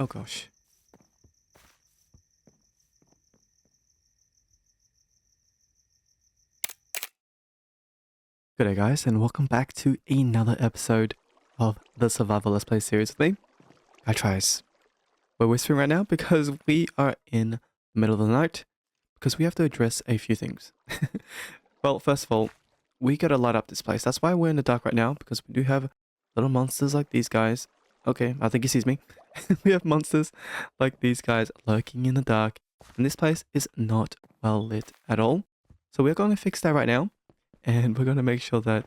Oh gosh. Good day guys, and welcome back to another episode of the Survival Let's Play series with me. I tries. We're whispering right now because we are in the middle of the night because we have to address a few things. Well, first of all, we gotta light up this place. That's why we're in the dark right now, because we do have little monsters like these guys. Okay, I think he sees me. We have monsters like these guys lurking in the dark, and this place is not well lit at all. So we're going to fix that right now, and we're going to make sure that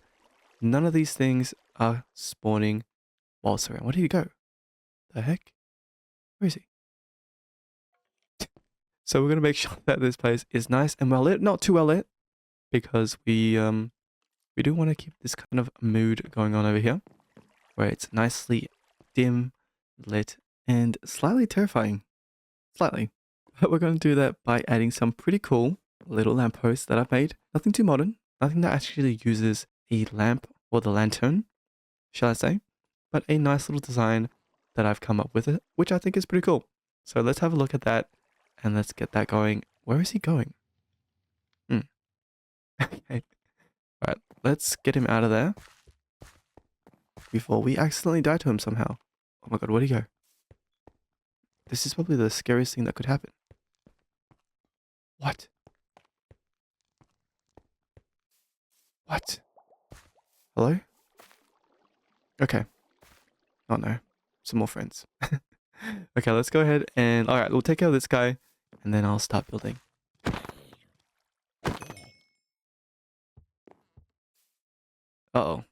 none of these things are spawning whilst around. Where did he go? The heck? Where is he? So we're going to make sure that this place is nice and well lit. Not too well lit, because we do want to keep this kind of mood going on over here, where it's nicely dim, lit, and slightly terrifying. Slightly. But we're going to do that by adding some pretty cool little lampposts that I've made. Nothing too modern. Nothing that actually uses a lamp or the lantern, shall I say. But a nice little design that I've come up with it, which I think is pretty cool. So let's have a look at that and let's get that going. Where is he going? Okay. Alright, let's get him out of there before we accidentally die to him somehow. Oh my god, where'd he go? This is probably the scariest thing that could happen. What? What? Hello? Okay. Oh no. Some more friends. Okay, let's go ahead and... Alright, we'll take care of this guy and then I'll start building. Uh-oh.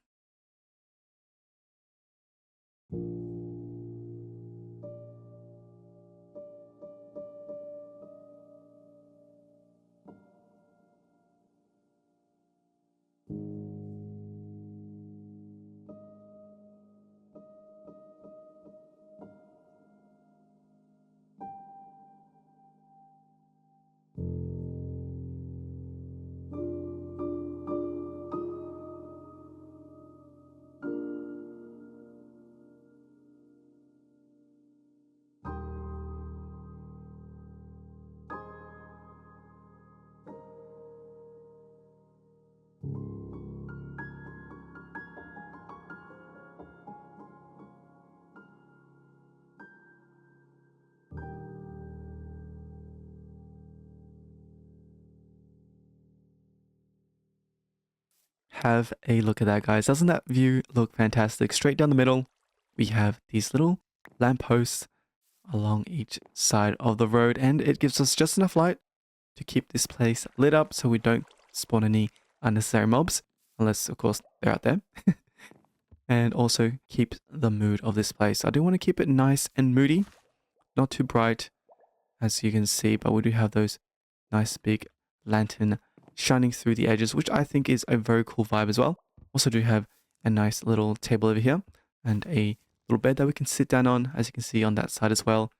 Have a look at that, guys. Doesn't that view look fantastic? Straight down the middle, we have these little lampposts along each side of the road, and it gives us just enough light to keep this place lit up so we don't spawn any unnecessary mobs, unless of course they're out there. And also keep the mood of this place. I do want to keep it nice and moody, not too bright as you can see, but we do have those nice big lantern shining through the edges, which I think is a very cool vibe as well. Also do have a nice little table over here and a little bed that we can sit down on, as you can see on that side as well.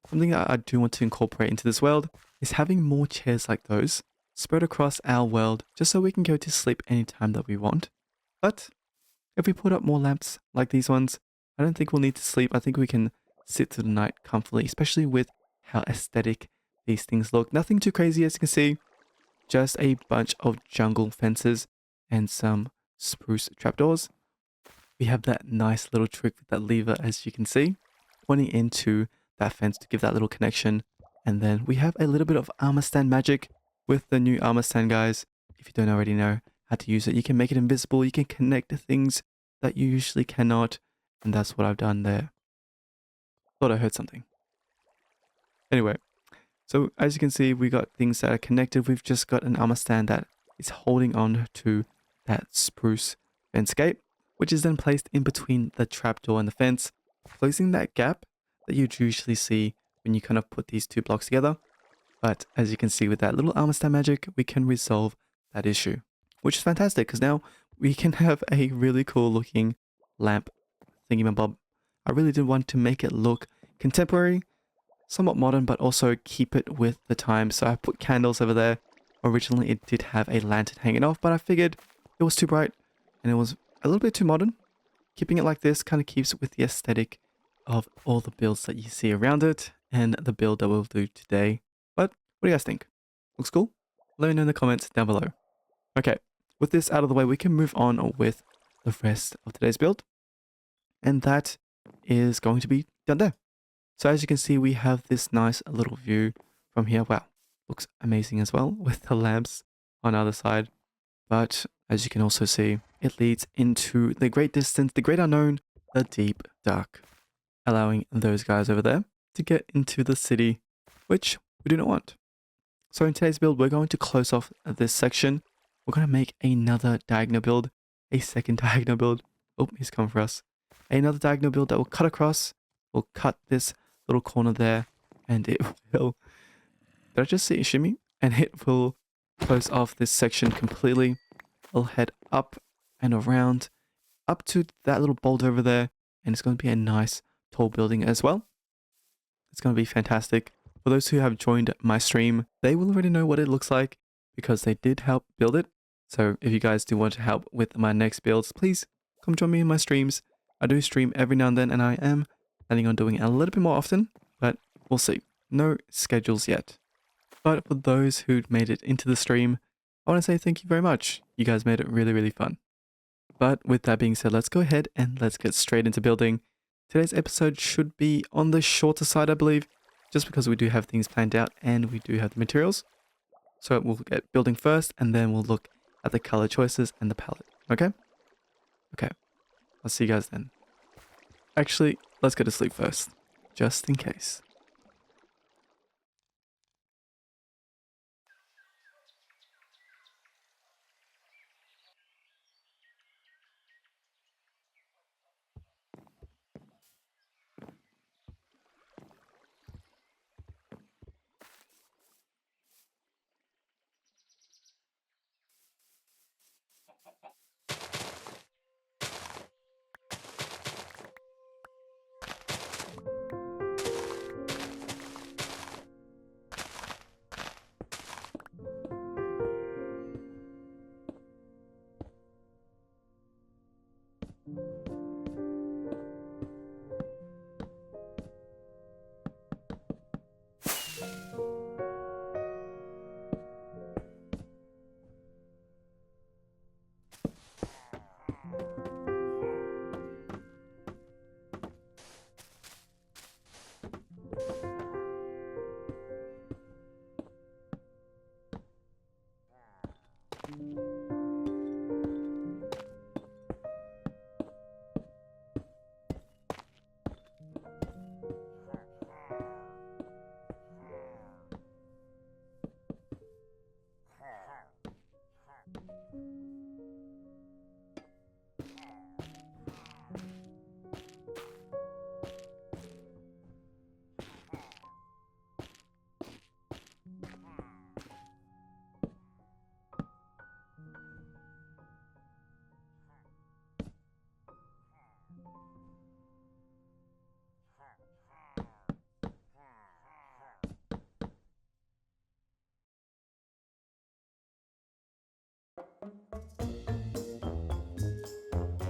Something that I do want to incorporate into this world is having more chairs like those spread across our world, just so we can go to sleep anytime that we want. But if we put up more lamps like these ones, I don't think we'll need to sleep. I think we can sit through the night comfortably, especially with how aesthetic these things look. Nothing too crazy, as you can see. Just a bunch of jungle fences and some spruce trapdoors. We have that nice little trick with that lever, as you can see, pointing into that fence to give that little connection. And then we have a little bit of armor stand magic with the new armor stand, guys. If you don't already know how to use it, you can make it invisible. You can connect to things that you usually cannot. And that's what I've done there. Thought I heard something. Anyway, so as you can see, we got things that are connected. We've just got an armor stand that is holding on to that spruce fence gate, which is then placed in between the trapdoor and the fence, closing that gap that you'd usually see when you kind of put these two blocks together. But as you can see with that little armor stand magic, we can resolve that issue, which is fantastic because now we can have a really cool looking lamp thingamabob. I really did want to make it look contemporary, somewhat modern, but also keep it with the time. So I put candles over there. Originally it did have a lantern hanging off, but I figured it was too bright and it was a little bit too modern. Keeping it like this kind of keeps with the aesthetic of all the builds that you see around it and the build that we'll do today. But what do you guys think? Looks cool? Let me know in the comments down below. Okay, with this out of the way, we can move on with the rest of today's build. And that is going to be done there. So as you can see, we have this nice little view from here. Wow, looks amazing as well with the lamps on the other side. But as you can also see, it leads into the great distance, the great unknown, the deep dark, allowing those guys over there to get into the city, which we do not want. So in today's build, we're going to close off this section. We're going to make another diagonal build, a second diagonal build. Oh, he's coming for us. Another diagonal build that will cut across. We'll cut this little corner there, and it will... Did I just see a shimmy? And it will close off this section completely. We'll head up and around, up to that little boulder over there, and it's going to be a nice tall building as well. It's going to be fantastic. For those who have joined my stream, they will already know what it looks like because they did help build it. So if you guys do want to help with my next builds, please come join me in my streams. I do stream every now and then, and I am planning on doing it a little bit more often, but we'll see. No schedules yet. But for those who made it into the stream, I want to say thank you very much. You guys made it really, really fun. But with that being said, let's go ahead and let's get straight into building. Today's episode should be on the shorter side, I believe, just because we do have things planned out and we do have the materials. So we'll get building first, and then we'll look at the color choices and the palette. Okay? Okay. I'll see you guys then. Actually, let's go to sleep first, just in case.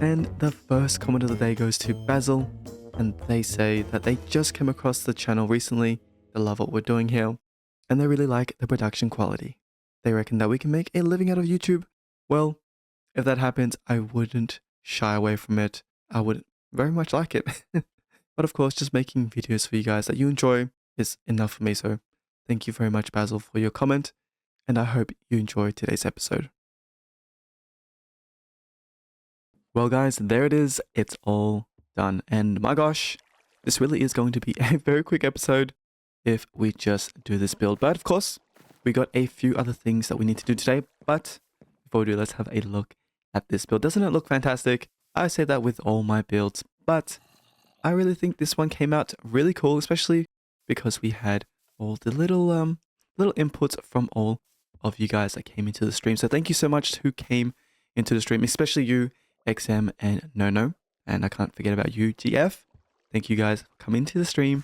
And the first comment of the day goes to Basil, and they say that they just came across the channel recently, they love what we're doing here, and they really like the production quality. They reckon that we can make a living out of YouTube. Well, if that happens, I wouldn't shy away from it. I would very much like it. But of course, just making videos for you guys that you enjoy is enough for me, so thank you very much, Basil, for your comment, and I hope you enjoyed today's episode. Well guys, there it is. It's all done. And my gosh, this really is going to be a very quick episode if we just do this build. But of course, we got a few other things that we need to do today. But before we do, let's have a look at this build. Doesn't it look fantastic? I say that with all my builds, but I really think this one came out really cool, especially because we had all the little inputs from all of you guys that came into the stream. So thank you so much who came into the stream, especially you, XM and No, and I can't forget about you, GF. Thank you guys for coming to the stream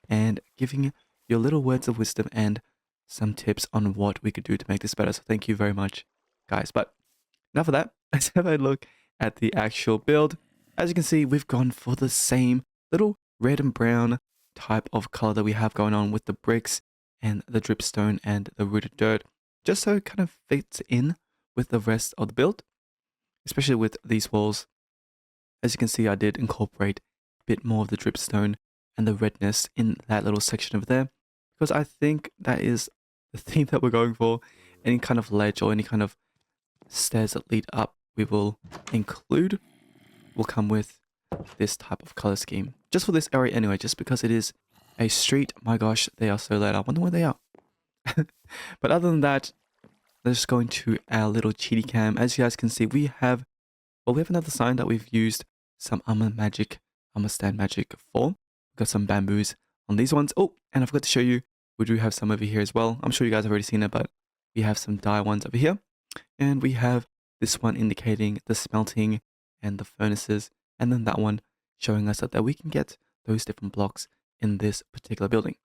and giving your little words of wisdom and some tips on what we could do to make this better. So thank you very much, guys. But enough of that. Let's have a look at the actual build. As you can see, we've gone for the same little red and brown type of color that we have going on with the bricks and the dripstone and the rooted dirt, just so it kind of fits in with the rest of the build, especially with these walls. As you can see, I did incorporate a bit more of the dripstone and the redness in that little section over there, because I think that is the theme that we're going for. Any kind of ledge or any kind of stairs that lead up, we will include, will come with this type of color scheme. Just for this area anyway, just because it is a street. My gosh, they are so loud. I wonder where they are. But other than that, let's just go into our little cheaty cam. As you guys can see, we have another sign that we've used some armor stand magic for. We've got some bamboos on these ones. Oh, and I forgot to show you, we do have some over here as well. I'm sure you guys have already seen it, but we have some dye ones over here. And we have this one indicating the smelting and the furnaces. And then that one showing us that we can get those different blocks in this particular building.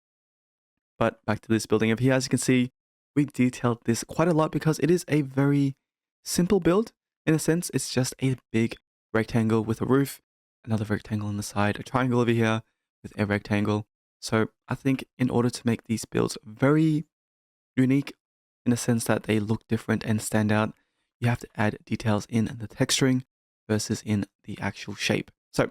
But back to this building over here, as you can see, we detailed this quite a lot because it is a very simple build. In a sense, it's just a big rectangle with a roof, another rectangle on the side, a triangle over here with a rectangle. So I think in order to make these builds very unique, in a sense that they look different and stand out, you have to add details in the texturing versus in the actual shape. So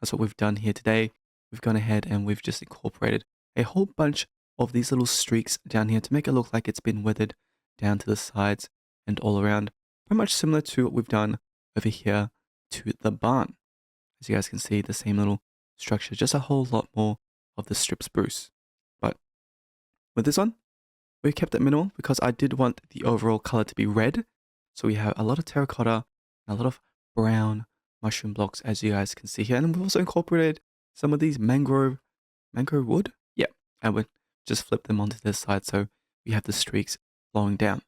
that's what we've done here today. We've gone ahead and we've just incorporated a whole bunch of these little streaks down here to make it look like it's been weathered down to the sides and all around. Pretty much similar to what we've done over here to the barn. As you guys can see, the same little structure, just a whole lot more of the strip spruce. But with this one, we kept it minimal because I did want the overall color to be red. So we have a lot of terracotta and a lot of brown mushroom blocks, as you guys can see here. And we've also incorporated some of these mangrove wood. Yeah, and we just flip them onto this side so we have the streaks flowing down.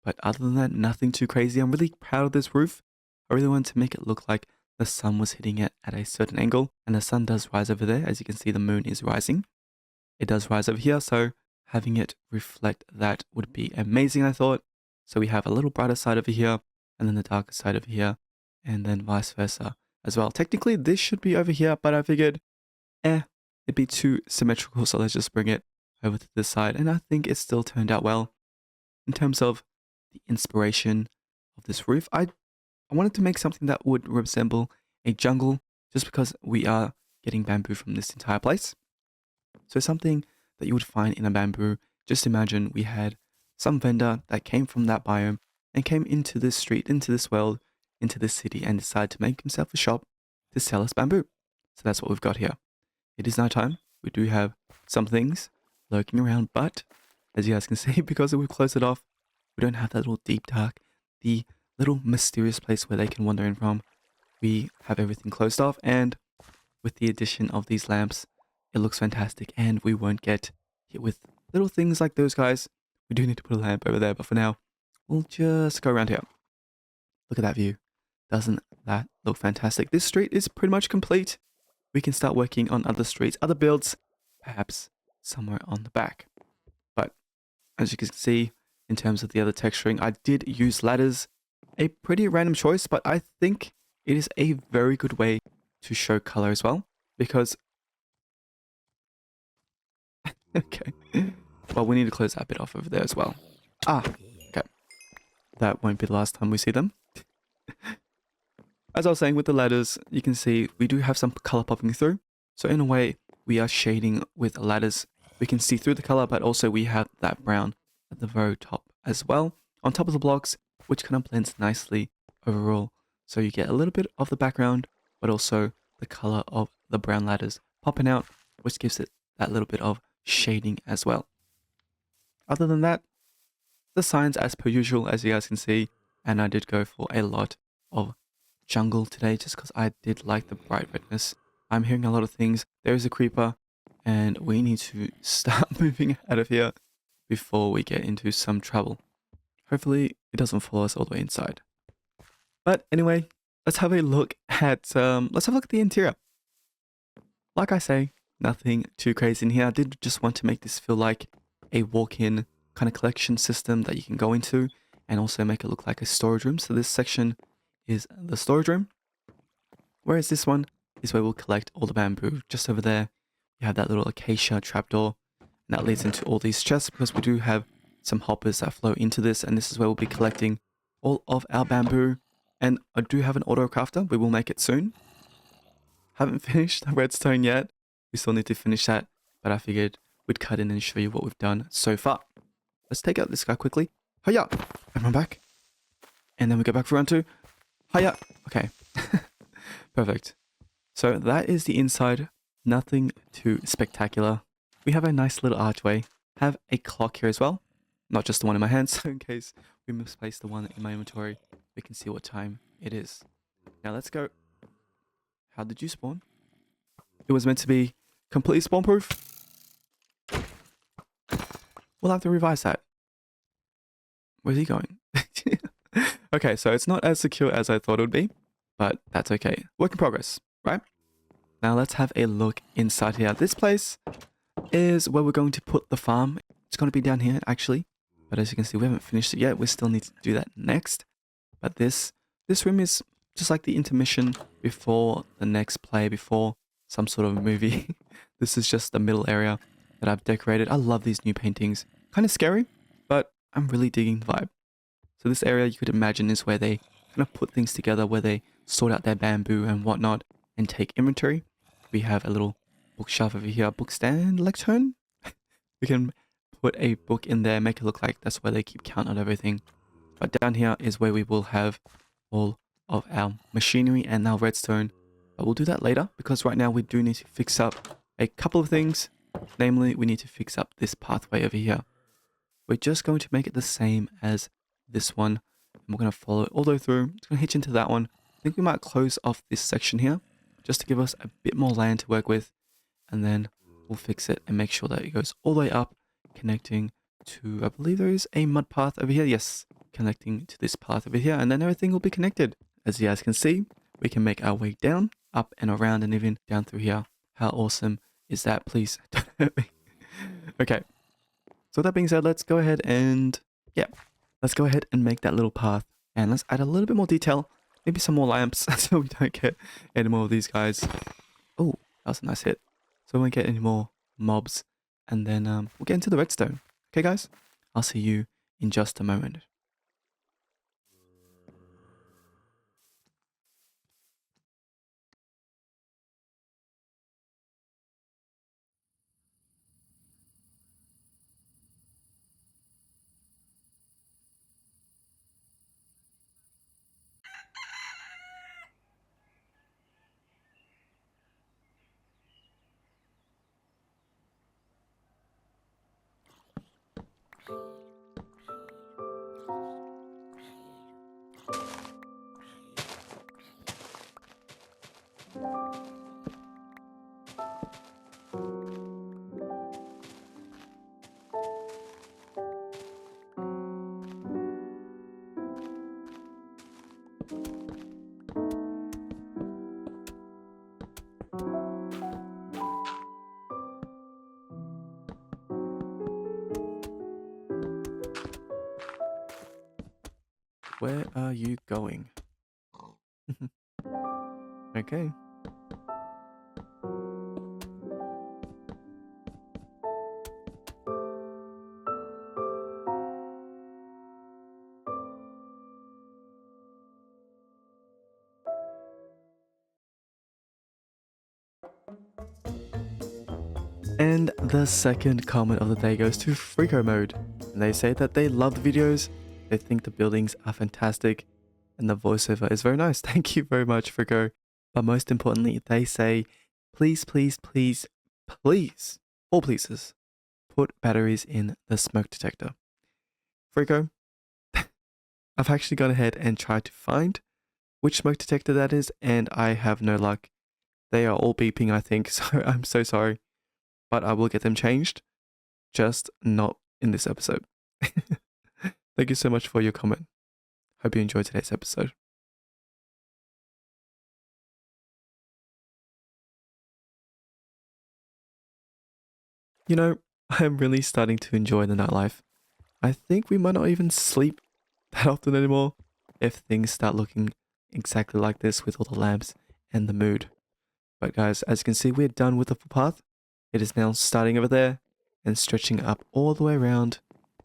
But other than that, nothing too crazy. I'm really proud of this roof. I really wanted to make it look like the sun was hitting it at a certain angle. And the sun does rise over there. As you can see, the moon is rising. It does rise over here, so having it reflect that would be amazing, I thought. So we have a little brighter side over here, and then the darker side over here, and then vice versa as well. Technically, this should be over here, but I figured, it'd be too symmetrical, so let's just bring it over to this side. And I think it still turned out well. In terms of the inspiration of this roof, I wanted to make something that would resemble a jungle, just because we are getting bamboo from this entire place. So something that you would find in a bamboo. Just imagine we had some vendor that came from that biome and came into this street, into this world, into this city, and decided to make himself a shop to sell us bamboo. So that's what we've got here. It is night time. We do have some things lurking around, but as you guys can see, because we've closed it off, we don't have that little deep dark, the little mysterious place where they can wander in from. We have everything closed off, and with the addition of these lamps, it looks fantastic, and we won't get hit with little things like those guys. We do need to put a lamp over there, but for now, we'll just go around here. Look at that view. Doesn't that look fantastic? This street is pretty much complete. We can start working on other streets, other builds, perhaps somewhere on the back. But as you can see, in terms of the other texturing, I did use ladders. A pretty random choice, but I think it is a very good way to show color as well, because okay. Well, we need to close that bit off over there as well. Okay. That won't be the last time we see them. As I was saying, with the ladders, you can see we do have some color popping through. So in a way, we are shading with ladders. We can see through the color, but also we have that brown at the very top as well, on top of the blocks, which kind of blends nicely overall. So you get a little bit of the background, but also the color of the brown ladders popping out, which gives it that little bit of shading as well. Other than that, the signs as per usual, as you guys can see, and I did go for a lot of jungle today just because I did like the bright redness. I'm hearing a lot of things. There is a creeper, and we need to start moving out of here before we get into some trouble. Hopefully it doesn't follow us all the way inside. But anyway, let's have a look at the interior. Like I say, nothing too crazy in here. I did just want to make this feel like a walk-in kind of collection system that you can go into, and also make it look like a storage room. So this section is the storage room, whereas this one is where we'll collect all the bamboo. Just over there, we have that little acacia trapdoor, and that leads into all these chests because we do have some hoppers that flow into this, and this is where we'll be collecting all of our bamboo. And I do have an auto crafter. We will make it soon. Haven't finished the redstone yet. We still need to finish that, but I figured we'd cut in and show you what we've done so far. Let's take out this guy quickly. Hiya! And run back. And then we go back for round 2. Hiya! Okay. Perfect. So that is the inside. Nothing too spectacular. We have a nice little archway. Have a clock here as well. Not just the one in my hand, so in case we misplace the one in my inventory, we can see what time it is. Now let's go. How did you spawn? It was meant to be completely spawn proof. We'll have to revise that. Where's he going? Okay, so it's not as secure as I thought it would be, but that's okay. Work in progress, right? Now let's have a look inside here. This place is where we're going to put the farm. It's going to be down here, actually. But as you can see, we haven't finished it yet. We still need to do that next. But this room is just like the intermission before the next play, before some sort of movie. This is just the middle area that I've decorated. I love these new paintings. Kind of scary, but I'm really digging the vibe. So this area, you could imagine, is where they kind of put things together, where they sort out their bamboo and whatnot and take inventory. We have a little bookshelf over here, book stand, lectern. We can put a book in there, make it look like that's where they keep count on everything. But down here is where we will have all of our machinery and our redstone. But we'll do that later because right now we do need to fix up a couple of things. Namely, we need to fix up this pathway over here. We're just going to make it the same as this one. And we're going to follow it all the way through. It's going to hitch into that one. I think we might close off this section here just to give us a bit more land to work with. And then we'll fix it and make sure that it goes all the way up, connecting to, I believe there is a mud path over here. Yes, connecting to this path over here. And then everything will be connected. As you guys can see, we can make our way down, up and around, and even down through here. How awesome is that? Please don't hurt me. Okay. So with that being said, let's go ahead and, let's go ahead and make that little path. And let's add a little bit more detail. Maybe some more lamps so we don't get any more of these guys. Oh, that was a nice hit. So we won't get any more mobs. And then we'll get into the redstone. Okay, guys? I'll see you in just a moment. Where are you going? Okay. And the second comment of the day goes to Freako Mode. And they say that they love the videos, they think the buildings are fantastic, and the voiceover is very nice. Thank you very much, Freako. But most importantly, they say, please, please, please, please, all pleases, put batteries in the smoke detector. Freako, I've actually gone ahead and tried to find which smoke detector that is, and I have no luck. They are all beeping, I think, so I'm so sorry. But I will get them changed, just not in this episode. Thank you so much for your comment. Hope you enjoyed today's episode. You know, I'm really starting to enjoy the nightlife. I think we might not even sleep that often anymore if things start looking exactly like this with all the lamps and the mood. But guys, as you can see, we're done with the footpath. It is now starting over there and stretching up all the way around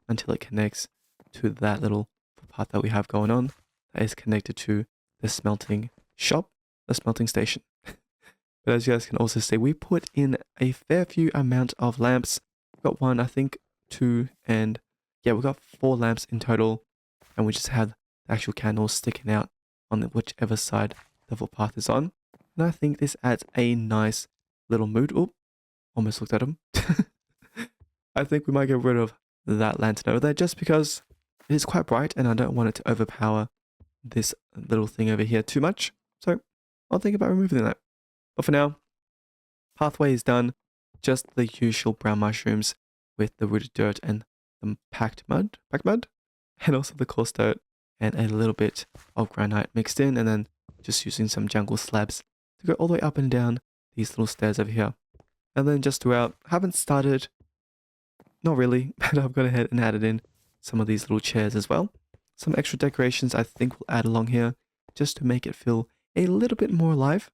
until it connects to that little footpath that we have going on that is connected to the smelting shop, the smelting station. But as you guys can also see, we put in a fair few amount of lamps. We've got one, I think, two, and yeah, we've got 4 lamps in total. And we just have the actual candles sticking out on whichever side the footpath is on. And I think this adds a nice little mood. Oop, almost looked at him. I think we might get rid of that lantern over there just because it is quite bright and I don't want it to overpower this little thing over here too much. So I'll think about removing that. But for now, pathway is done. Just the usual brown mushrooms with the rooted dirt and the packed mud, and also the coarse dirt and a little bit of granite mixed in, and then just using some jungle slabs to go all the way up and down these little stairs over here. And then just throughout, haven't started, not really, but I've gone ahead and added in some of these little chairs as well. Some extra decorations I think we'll add along here just to make it feel a little bit more alive,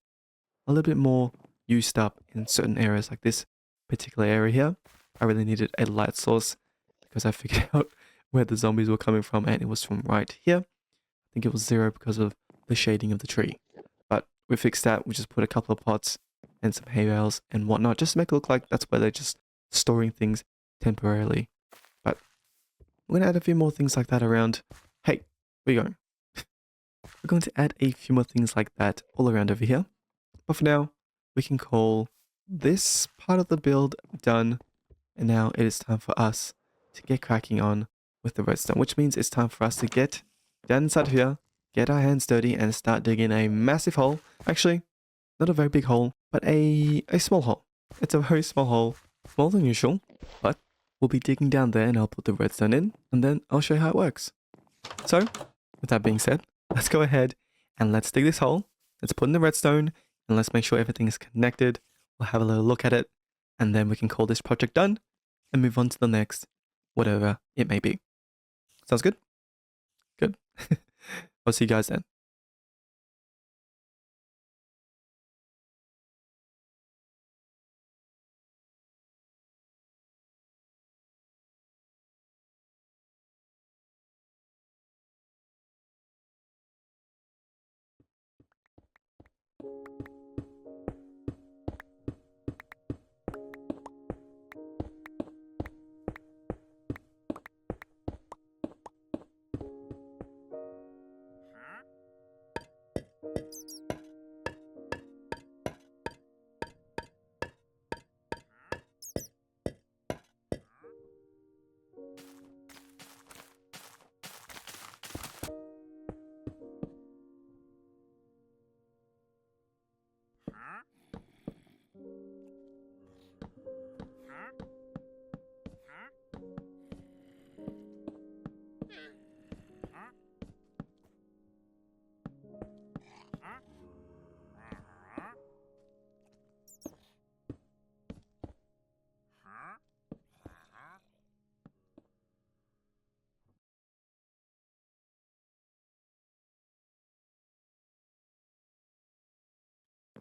a little bit more used up in certain areas like this particular area here. I really needed a light source because I figured out where the zombies were coming from and it was from right here. I think it was 0 because of the shading of the tree. But we fixed that. We just put a couple of pots and some hay bales and whatnot just to make it look like that's where they're just storing things temporarily. But we're going to add a few more things like that around. Hey, where you going? We're going to add a few more things like that all around over here. But for now, we can call this part of the build done. And now it is time for us to get cracking on with the redstone, which means it's time for us to get down inside here, get our hands dirty and start digging a massive hole. Actually, not a very big hole, but a small hole. It's a very small hole, smaller than usual, but we'll be digging down there and I'll put the redstone in and then I'll show you how it works. So, with that being said, let's go ahead and let's dig this hole. Let's put in the redstone and let's make sure everything is connected. We'll have a little look at it and then we can call this project done and move on to the next, whatever it may be. Sounds good? Good. I'll see you guys then.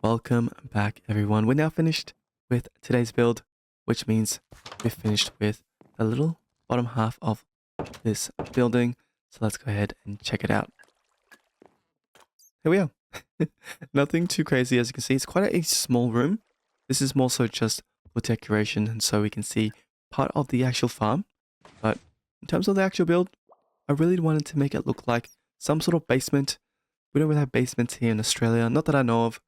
Welcome back everyone. We're now finished with today's build, which means we've finished with the little bottom half of this building. So let's go ahead and check it out. Here we are. Nothing too crazy, as you can see. It's quite a small room. This is more so just for decoration and so we can see part of the actual farm. But in terms of the actual build, I really wanted to make it look like some sort of basement. We don't really have basements here in Australia, not that I know of.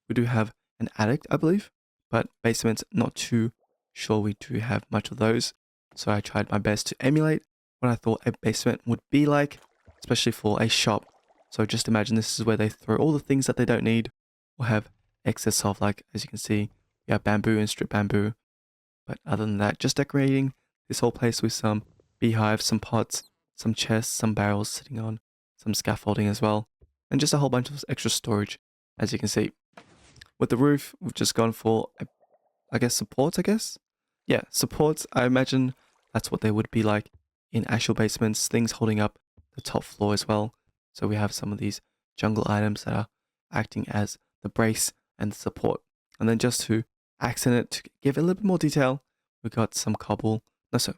We do have an attic, I believe, but basements, not too sure we do have much of those. So I tried my best to emulate what I thought a basement would be like, especially for a shop. So just imagine this is where they throw all the things that they don't need or have excess of, like, as you can see, we have bamboo and strip bamboo. But other than that, just decorating this whole place with some beehives, some pots, some chests, some barrels sitting on, some scaffolding as well, and just a whole bunch of extra storage, as you can see. With the roof, we've just gone for, I guess, supports, I guess? Yeah, supports. I imagine that's what they would be like in actual basements, things holding up the top floor as well. So we have some of these jungle items that are acting as the brace and the support And then just to accent it, to give it a little bit more detail, we got some cobble. No, so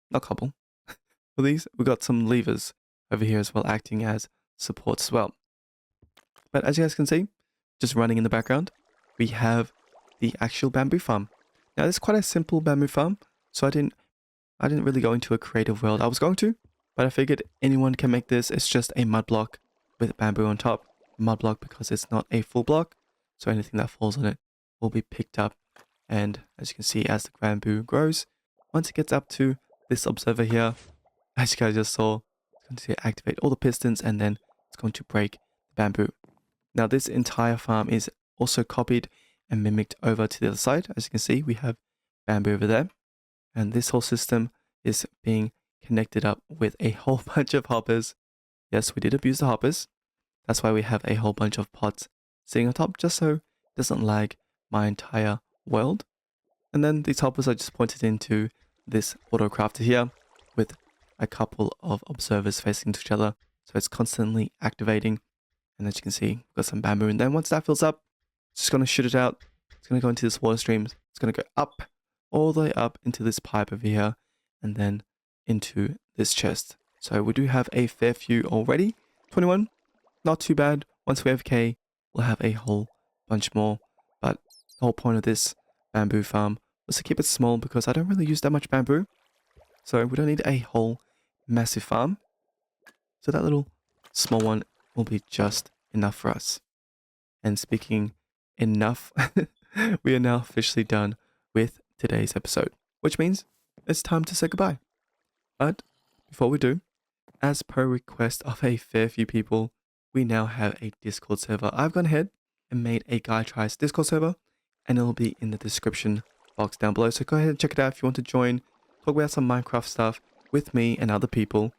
not cobble. For these, we got some levers over here as well, acting as supports as well. But as you guys can see, just running in the background, we have the actual bamboo farm. Now, this is quite a simple bamboo farm, so I didn't really go into a creative world. I was going to, but I figured anyone can make this. It's just a mud block with bamboo on top. Mud block because it's not a full block, so anything that falls on it will be picked up. And as you can see, as the bamboo grows, once it gets up to this observer here, as you guys just saw, it's going to activate all the pistons and then it's going to break the bamboo. Now, this entire farm is also copied and mimicked over to the other side. As you can see, we have bamboo over there. And this whole system is being connected up with a whole bunch of hoppers. Yes, we did abuse the hoppers. That's why we have a whole bunch of pots sitting on top, just so it doesn't lag my entire world. And then these hoppers are just pointed into this auto crafter here with a couple of observers facing each other. So it's constantly activating. And as you can see, we've got some bamboo. And then once that fills up, it's just going to shoot it out. It's going to go into this water stream. It's going to go up, all the way up into this pipe over here, and then into this chest. So we do have a fair few already. 21, not too bad. Once we have K, we'll have a whole bunch more. But the whole point of this bamboo farm was to keep it small because I don't really use that much bamboo. So we don't need a whole massive farm. So that little small one will be just enough for us. And speaking enough, we are now officially done with today's episode, which means it's time to say goodbye. But before we do, as per request of a fair few people, we now have a Discord server. I've gone ahead and made a Guy Tries Discord server, and it'll be in the description box down below. So go ahead and check it out if you want to join, talk about some Minecraft stuff with me and other people,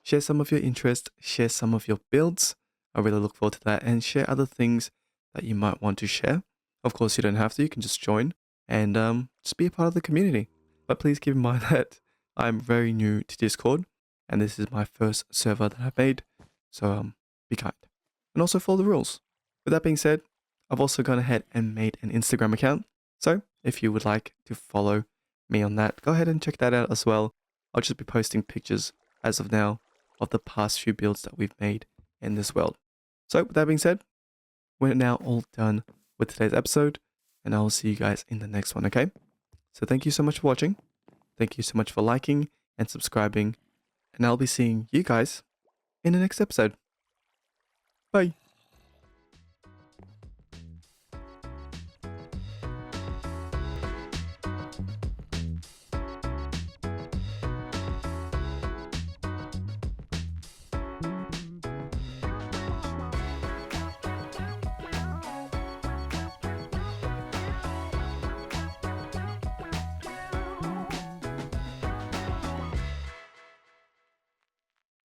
share some of your interests, share some of your builds. I really look forward to that, and share other things that you might want to share. Of course, you don't have to, you can just join and just be a part of the community. But please keep in mind that I'm very new to Discord, and this is my first server that I've made, so be kind. And also follow the rules. With that being said, I've also gone ahead and made an Instagram account, so if you would like to follow me on that, go ahead and check that out as well. I'll just be posting pictures as of now of the past few builds that we've made in this world. So with that being said, we're now all done with today's episode, and I will see you guys in the next one, okay? So thank you so much for watching. Thank you so much for liking and subscribing, and I'll be seeing you guys in the next episode. Bye.